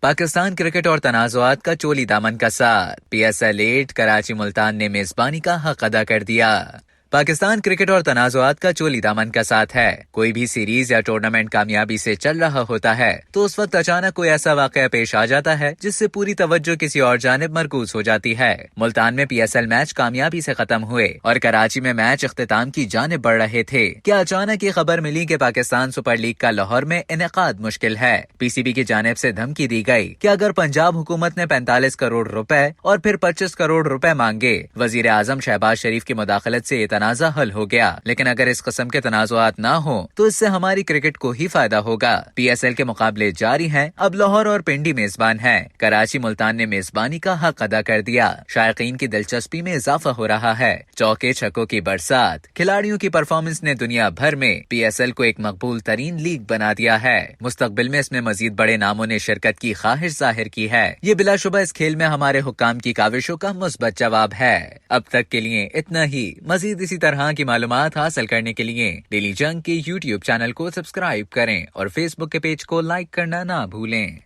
Pakistan cricket اور تنازعات کا چولی دامن کا ساتھ PSL 8 کراچی ملتان نے میزبانی کا حق ادا کر دیا۔ پاکستان کرکٹ اور تنازعات کا چولی دامن کا ساتھ ہے۔ کوئی بھی سیریز یا ٹورنامنٹ کامیابی سے چل رہا ہوتا ہے تو اس وقت اچانک کوئی ایسا واقعہ پیش آ جاتا ہے جس سے پوری توجہ کسی اور جانب مرکوز ہو جاتی ہے۔ ملتان میں PSL میچ کامیابی سے ختم ہوئے اور کراچی میں میچ اختتام کی جانب بڑھ رہے تھے کہ اچانک یہ خبر ملی کہ پاکستان سپر لیگ کا لاہور میں انعقاد مشکل ہے۔ PCB کی جانب سے دھمکی دی گئی کہ اگر پنجاب حکومت نے 45 کروڑ روپے اور پھر 25 کروڑ روپے مانگے، وزیر اعظم شہباز شریف کی مداخلت سے تنازع حل ہو گیا، لیکن اگر اس قسم کے تنازعات نہ ہوں تو اس سے ہماری کرکٹ کو ہی فائدہ ہوگا۔ PSL کے مقابلے جاری ہیں، اب لاہور اور پنڈی میزبان ہیں۔ کراچی ملتان نے میزبانی کا حق ادا کر دیا۔ شائقین کی دلچسپی میں اضافہ ہو رہا ہے۔ چوکے چھکوں کی برسات، کھلاڑیوں کی پرفارمنس نے دنیا بھر میں PSL کو ایک مقبول ترین لیگ بنا دیا ہے۔ مستقبل میں اس میں مزید بڑے ناموں نے شرکت کی خواہش ظاہر کی ہے۔ یہ بلا شبہ اس کھیل میں ہمارے حکام کی کاوشوں کا مثبت جواب ہے۔ اب تک کے لیے اتنا ہی۔ مزید اسی طرح کی معلومات حاصل کرنے کے لیے ڈیلی جنگ کے YouTube چینل کو سبسکرائب کریں اور فیس بک کے پیج کو لائک کرنا نہ بھولیں۔